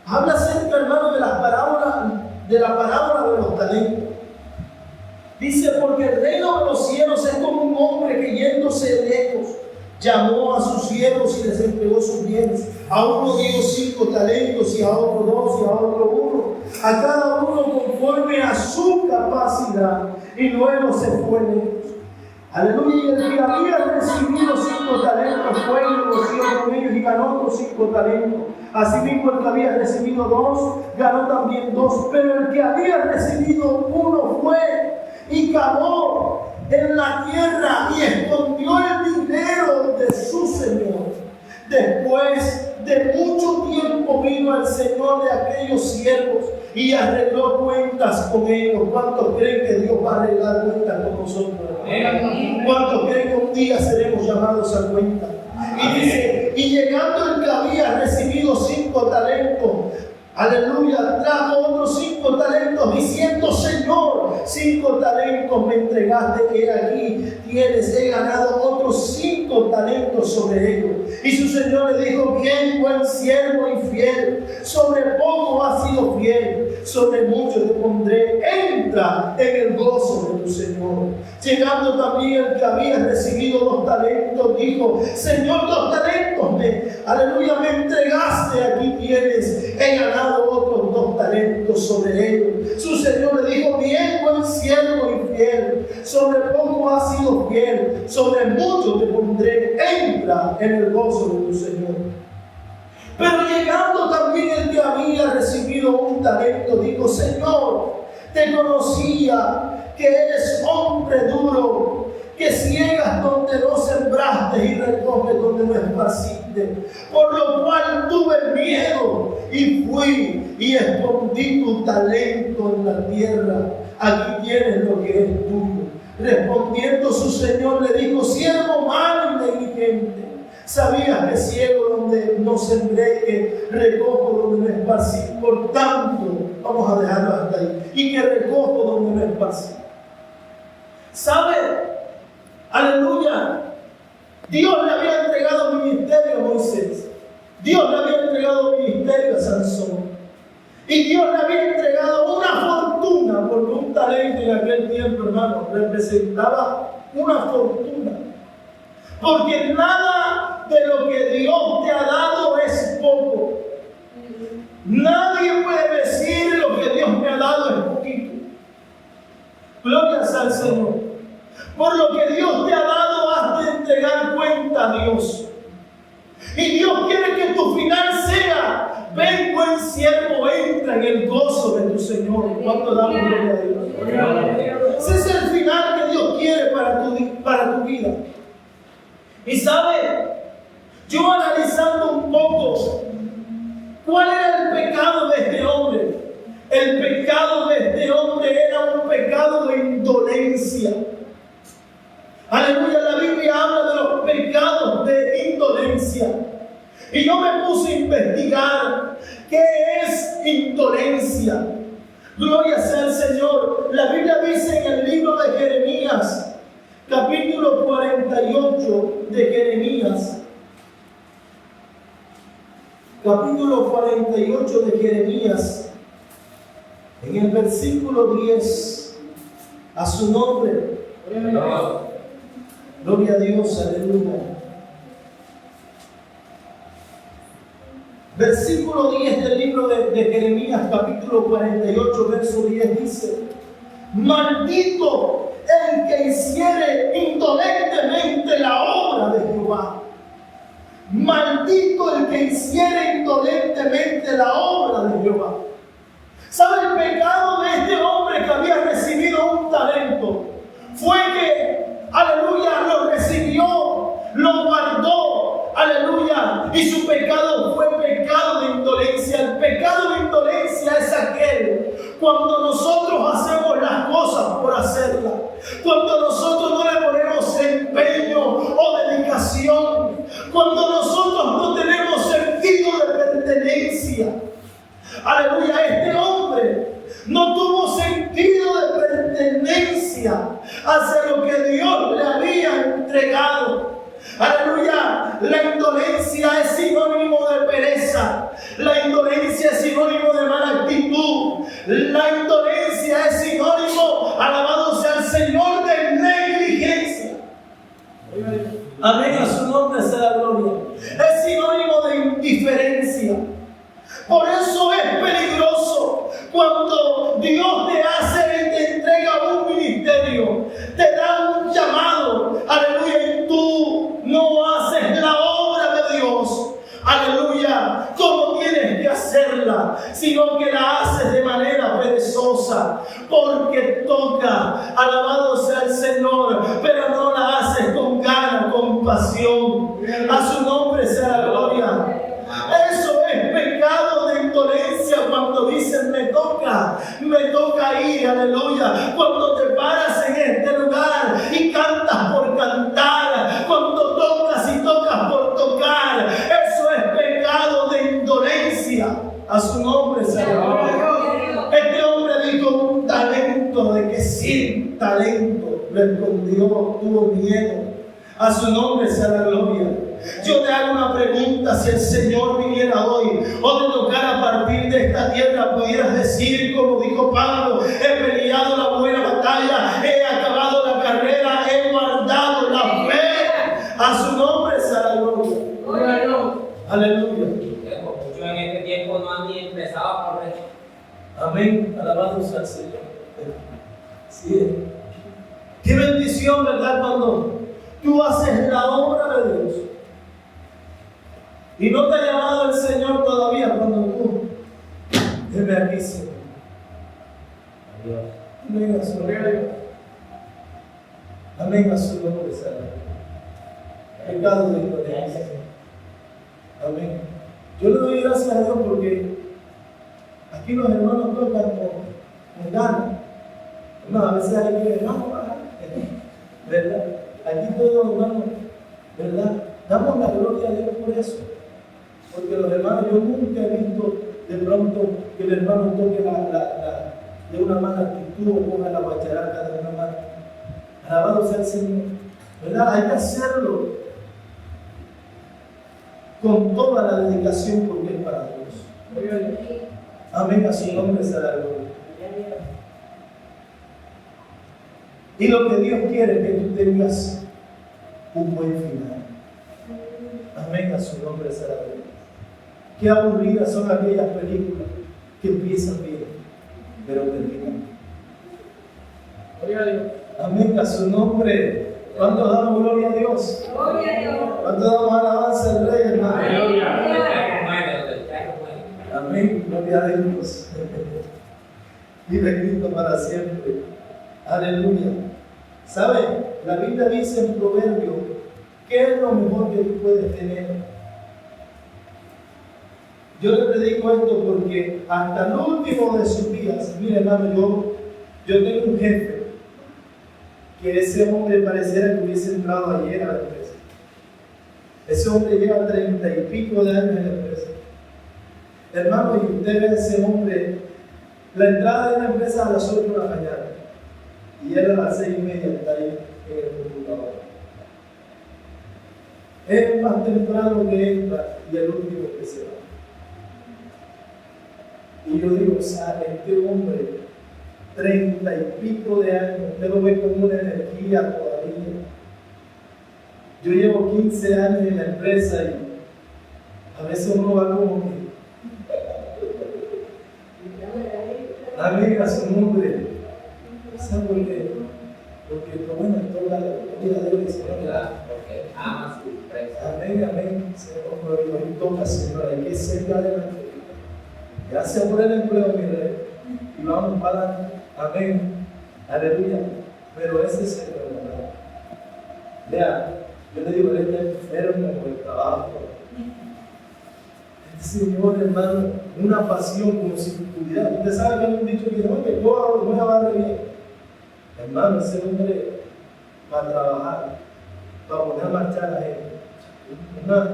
Habla acerca, hermano, de la parábola de los talentos. Dice, porque el reino de los cielos es como un hombre que yéndose lejos, llamó a sus siervos y les entregó sus bienes. A uno dio 5 talentos, y a otro 2, y a otro 1. A cada uno conforme a su capacidad. Y luego se fue lejos. Aleluya. Y el que había recibido 5 talentos fue y negoció con ellos y ganó otros 5 talentos. Asimismo, el que había recibido 2 ganó también 2. Pero el que había recibido 1 fue y cavó en la tierra y escondió el dinero de su señor. Después de mucho tiempo vino el señor de aquellos siervos y arregló cuentas con ellos. ¿Cuántos creen que Dios va a arreglar cuentas con nosotros? ¿Cuántos creen que un día seremos llamados a cuenta? Y dice, y llegando el que había recibido 5 talentos, aleluya, trajo otros 5 talentos diciendo, Señor, 5 talentos me entregaste, que aquí tienes, he ganado otros 5 talentos sobre ellos. Y su Señor le dijo, bien, buen siervo y fiel, sobre poco has sido fiel, sobre mucho te pondré, entra en el gozo de tu Señor. Llegando también el que había recibido 2 talentos, dijo, Señor, 2 talentos aleluya, me entregaste, aquí tienes, he ganado otros 2 talentos sobre ellos. Su Señor le dijo, bien, buen siervo y fiel, sobre poco has sido fiel, sobre mucho te pondré, entra en el gozo de tu Señor. Pero llegando también el que había recibido 1 talento, dijo, Señor, te conocía que eres hombre duro, que ciegas donde no sembraste y recoges donde no esparciste. Por lo cual tuve miedo y fui y escondí tu talento en la tierra. Aquí tienes lo que es tuyo. Respondiendo su Señor le dijo, siervo malo y negligente, sabías que ciego donde no sembré, que recojo donde me esparcí. Por tanto, vamos a dejarlo hasta ahí. Y que recojo donde me esparcí. ¿Sabe? Aleluya. Dios le había entregado ministerio a Moisés. Dios le había entregado ministerio a Sansón. Y Dios le había entregado una fortuna, porque un talento en aquel tiempo, hermano, representaba una fortuna. Porque nada de lo que Dios te ha dado es poco. Nadie puede decir lo que Dios me ha dado es poquito. Gloria al Señor. Por lo que Dios te ha dado, has de entregar cuenta a Dios. Y Dios quiere que tu final sea, ven buen siervo, entra en el gozo de tu Señor. ¿Cuánto damos gloria a Dios? Ese es el final que Dios quiere para tu vida. Y sabe, yo analizando un poco, ¿cuál era el pecado de este hombre? El pecado de este hombre era un pecado de indolencia. Aleluya, la Biblia habla de los pecados de indolencia. Y yo me puse a investigar qué es indolencia. Gloria sea al Señor. La Biblia dice en el libro de Jeremías, capítulo 48 de Jeremías. Capítulo 48 de Jeremías. En el versículo 10. A su nombre. Gloria a Dios, aleluya. Versículo 10 del libro de Jeremías, capítulo 48, verso 10 dice: maldito el que hiciere indolentemente la obra de Jehová. Maldito el que hiciere indolentemente la obra de Jehová. ¿Sabe el pecado de este hombre que había recibido un talento? Fue que, aleluya, lo recibió, lo guardó, aleluya, y su pecado fue pecado de indolencia. El pecado de indolencia es aquel cuando nosotros hacemos las cosas por hacerlas, cuando nosotros no le ponemos empeño o dedicación, cuando nosotros no tenemos sentido de pertenencia. Aleluya, este hombre no tuvo sentido de pertenencia hacia lo que Dios le había entregado. Aleluya, la indolencia es sinónimo de pereza, la indolencia es sinónimo de mala actitud, la indolencia es sinónimo, alabado sea el Señor, de negligencia. Amén, a su nombre sea la gloria. Es sinónimo de indiferencia. Por eso es peligroso cuando Dios te hace y te entrega un ministerio, te da un llamado, aleluya, y tú no haces la obra de Dios, aleluya, como tienes que hacerla, sino que la haces de manera perezosa, porque toca, alabado sea el Señor, pero no la haces con gana, con pasión. A su nombre sea la gloria. Eso es pecado de indolencia cuando dicen me toca ir, aleluya. Cuando te paras en este lugar y cantas por cantar, cuando tocas y tocas por tocar, eso es pecado de indolencia. A su nombre sea la gloria. Este hombre dijo un talento, de que sin talento lo escondió, tuvo miedo. A su nombre sea la gloria. Yo te hago una pregunta: si el Señor viniera hoy o te tocara a partir de esta tierra, pudieras decir como dijo Pablo: he peleado la buena batalla, he acabado la carrera, he guardado la fe. A su nombre sea la gloria. Aleluya. Muchos en este tiempo no han ni empezado a correr. Amén. Alabado sea el Señor. Sí. Qué bendición, ¿verdad? Cuando tú haces la obra de Dios y no te ha llamado el Señor todavía, cuando tú, dime aquí, Señor. Adiós. Amén a su nombre. Amén a su nombre, Señor. Pecado de indolencia. Amén. Yo le doy gracias a Dios porque aquí los hermanos tocan con ganas. No, a veces hay que, ¿verdad? Aquí todos los hermanos, ¿verdad? Damos la gloria a Dios por eso. Porque los hermanos, yo nunca he visto de pronto que el hermano toque de una mala actitud o ponga la guacharaca de una mala. Alabado sea el Señor. ¿Verdad? Hay que hacerlo con toda la dedicación porque es para Dios. Amén, a su nombre sea la gloria. Y lo que Dios quiere es que tú tengas un buen final. Amén, a su nombre sea la gloria. Qué aburridas son aquellas películas que empiezan bien, pero terminan. Amén, a su nombre. ¿Cuánto damos gloria a Dios? Gloria a Dios. ¿Cuánto damos alabanza al Rey, hermano? Aleluya. Amén, gloria a Dios. Vive Cristo para siempre. Aleluya. ¿Sabe? La Biblia dice en Proverbio, ¿qué es lo mejor que tú puedes tener? Yo le predico esto porque hasta el último de sus días, mire hermano, yo tengo un jefe que ese hombre pareciera que hubiese entrado ayer a la empresa. Ese hombre lleva 30 y pico de años en la empresa. Hermano, y usted ve a ese hombre, la entrada de la empresa a las 8 de la mañana y él a las 6:30 está ahí en el computador. Es más temprano que entra y el último que se va. Y yo digo, o sea, este hombre, 30 y pico de años, usted lo ve con una energía todavía. Yo llevo 15 años en la empresa y a veces uno va como que Amén, a su nombre. ¿Sabe por qué? Porque lo bueno en toda la vida de Dios, Señor. Porque ama su presa. Amén, amén. Señor, hoy toca, Señor, hay que seguir adelante. Gracias por el empleo, mi rey. Y vamos para adelante. Amén. Aleluya. Pero ese es el verdadero. Vea, yo le digo, él está enfermo por el trabajo. Este Señor, hermano, una pasión como si pudiera. Usted sabe que hay un dicho que dice, que yo voy a barrer bien. Hermano, ese hombre va a trabajar, para poner a marchar a la gente. Hermano,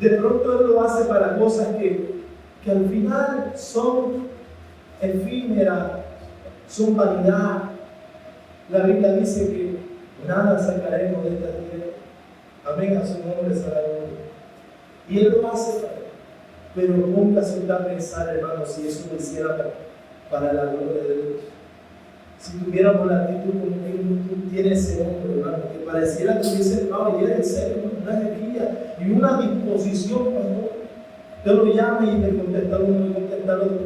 de pronto él lo hace para cosas que al final son efímeras, son vanidad. La Biblia dice que nada sacaremos de esta tierra. Amén, a su nombre será la gloria. Y él lo hace, pero póngase usted a pensar, hermano, si eso lo hiciera para la gloria de Dios. Si tuviéramos la actitud como que tiene ese hombre, hermano, que pareciera que hubiese entrado y era en serio, una energía y una disposición, pastor. Usted lo llama y le contesta uno, le contesta otro.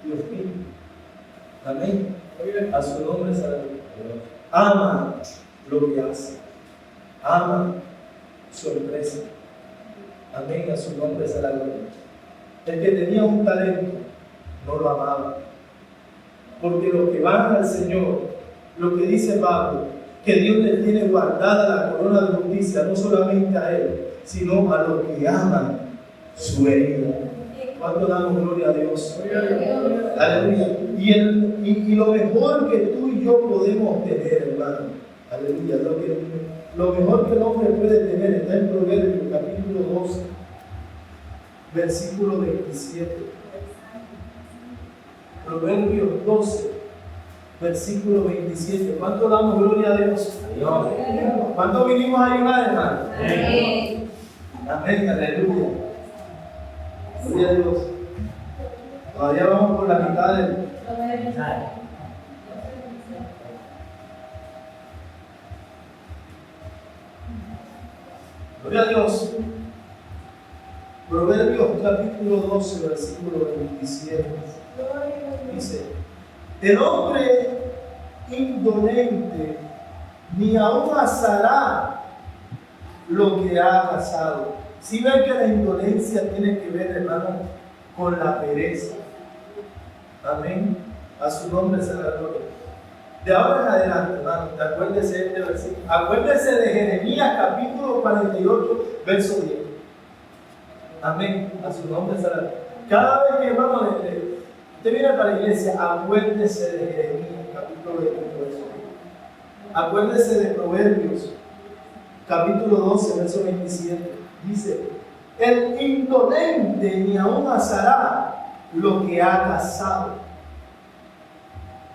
Dios mío. Amén. A su nombre será la gloria. Ama lo que hace. Ama su empresa. Amén. A su nombre será la gloria. El que tenía un talento no lo amaba. Porque los que van al Señor, lo que dice Pablo, que Dios les tiene guardada la corona de justicia, no solamente a Él, sino a los que aman su herida. ¿Cuánto damos gloria a Dios? Aleluya. Y lo mejor que tú y yo podemos tener, hermano, aleluya, lo mejor que el hombre puede tener está en Proverbios capítulo 12, versículo 27. Proverbios 12, versículo 27. ¿Cuánto damos gloria a Dios? Dios. ¿Cuánto vinimos a ayudar, hermano? Amén. Amén, aleluya. Gloria a Dios. Todavía vamos por la mitad del. Gloria a Dios. Proverbios capítulo 12, versículo 27. Dice: el hombre indolente ni aún asará lo que ha pasado. Si ven que la indolencia tiene que ver, hermano, con la pereza. Amén. A su nombre sea la gloria. De ahora en adelante, hermano, acuérdese de este versículo. Acuérdese de Jeremías capítulo 48, verso 10. Amén. A su nombre sea la gloria. Cada vez que, hermano, usted viene para la iglesia, acuérdese de Jeremías capítulo 28, verso 10. Acuérdese de Proverbios capítulo 12, verso 27. Dice: el indolente ni aún asará lo que ha cazado.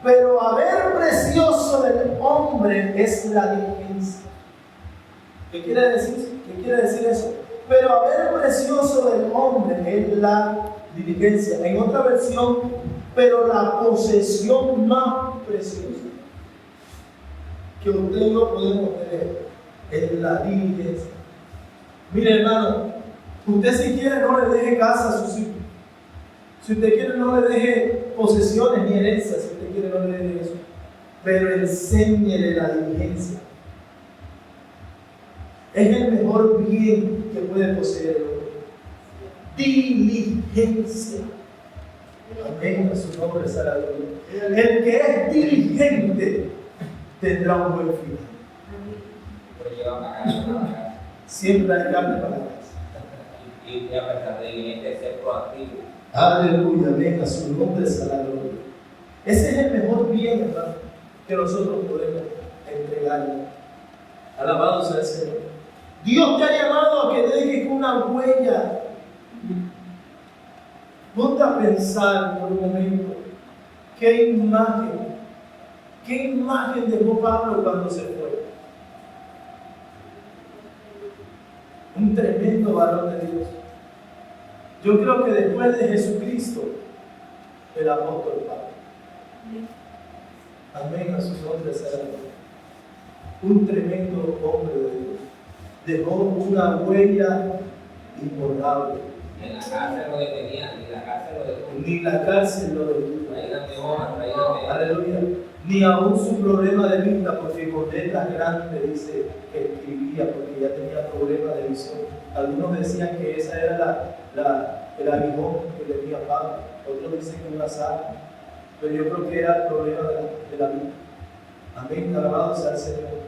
Pero haber precioso del hombre es la diligencia. ¿Qué quiere decir? ¿Qué quiere decir eso? Pero haber precioso del hombre es la diligencia. En otra versión, pero la posesión más preciosa que usted y yo podemos tener es la diligencia. Mire, hermano, usted si quiere no le deje casa a sus hijos. Si usted quiere no le deje posesiones ni herencias, si usted quiere no le deje eso. Pero enséñele la diligencia. Es el mejor bien que puede poseer el hombre. Diligencia. Amén, a su nombre será la gloria. El que es diligente tendrá un buen final. Por llevar la casa. Siempre hay carne para la casa. Y a pesar de este ser proactivo. Aleluya, amén, a su nombre será la gloria. Ese es el mejor bien, hermano, que nosotros podemos entregarle. Alabado sea el Señor. Dios te ha llamado a que dejes una huella. Ponte a pensar por un momento, qué imagen dejó Pablo cuando se fue. Un tremendo varón de Dios. Yo creo que después de Jesucristo, el apóstol Pablo. Amén, a sus nombres será un tremendo hombre de Dios. Dejó una huella imborrable. En la cárcel lo detenían, ni la cárcel lo detuvo. Ni la cárcel lo detuvo. Traían mejor, traían mejor. Aleluya. Ni aún su problema de vista, porque con letras grandes dice que escribía, porque ya tenía problemas de visión. Algunos decían que esa era el aguijón que tenía Pablo, otros dicen que una sal, pero yo creo que era el problema de la vida. Amén, alabado sea el Señor.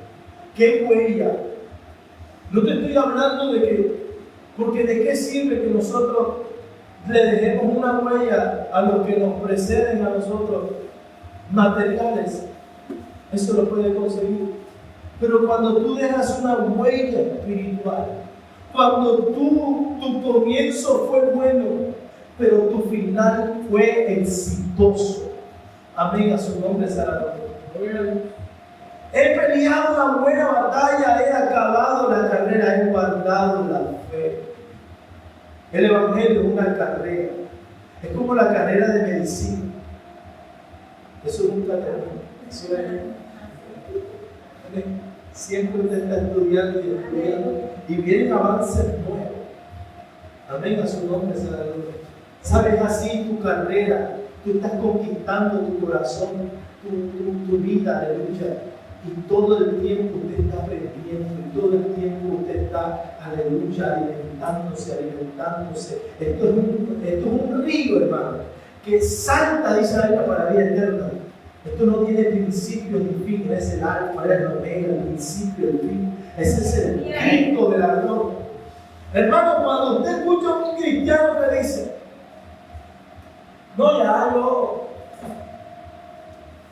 ¿Qué huella? No te estoy hablando de que, porque de qué sirve que nosotros le dejemos una huella a los que nos preceden a nosotros, materiales. Eso lo puede conseguir. Pero cuando tú dejas una huella espiritual, cuando tu comienzo fue bueno, pero tu final fue exitoso. Amén, a su nombre será. He peleado la buena batalla, he acabado la carrera, he guardado la fe. El Evangelio es una carrera. Es como la carrera de medicina. Eso nunca termina. Eso es. Siempre usted está estudiando y estudiando. Y vienen avances nuevos. Amén, a su nombre sea la gloria. Sabes, así tu carrera, tú estás conquistando tu corazón, tu vida, aleluya. Y todo el tiempo usted está aprendiendo, y todo el tiempo usted está, aleluya, alimentándose. Esto es un río, hermano, que salta, dice la Biblia, para la vida eterna. Esto no tiene principio ni fin, es el alfa, es el omega, el principio, el fin. Ese es el Cristo del amor. Hermano, cuando usted escucha a un cristiano que dice, no,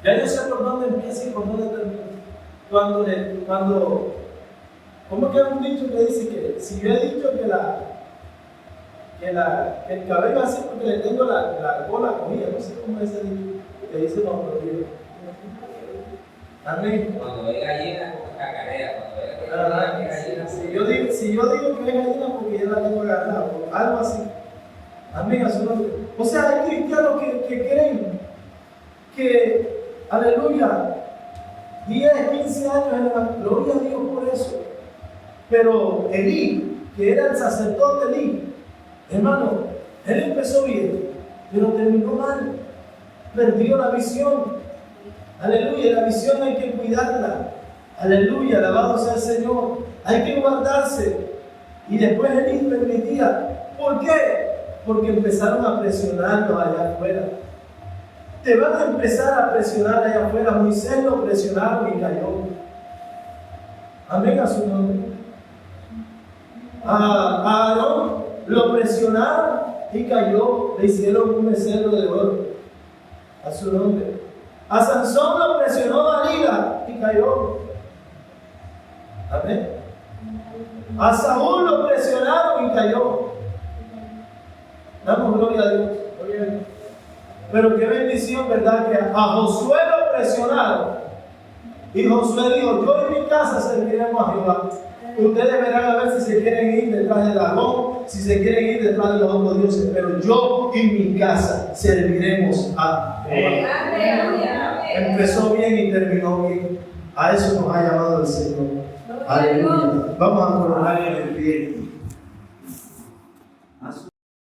ya yo sé por dónde empieza y por dónde termina. ¿Cómo que hay un dicho que dice que si yo he dicho que el cabello así porque le tengo la cola cogida, no sé cómo es ese dicho, que dice no, pero amén. Cuando ve gallina, como cacarea. Cuando ve gallina, si yo digo que es gallina porque ya la tengo agarrada, o algo así. Amén, a su nombre. O sea, hay cristianos que creen que, aleluya, 10, 15 años en la gloria a Dios por eso. Pero Elí, que era el sacerdote Elí, hermano, él empezó bien, pero terminó mal. Perdió la visión. Aleluya, la visión hay que cuidarla. Aleluya, alabado sea el Señor. Hay que guardarse. Y después Elí permitía. ¿Por qué? Porque empezaron a presionarlo allá afuera. Te van a empezar a presionar allá afuera. Moisés lo presionaron y cayó. Amén, a su nombre. A Aarón lo presionaron y cayó. Le hicieron un becerro de oro. A su nombre. A Sansón lo presionó Dalila y cayó. Amén. A Saúl lo presionaron y cayó. Damos gloria a Dios. Pero qué bendición, ¿verdad? Que a Josué lo presionaron. Y Josué dijo, yo y mi casa serviremos a Jehová. Ustedes verán a ver si se quieren ir detrás del dragón, si se quieren ir detrás de los otros dioses. Pero yo y mi casa serviremos a Jehová. Empezó bien y terminó bien. A eso nos ha llamado el Señor. Aleluya. Vamos a coronar en el pie.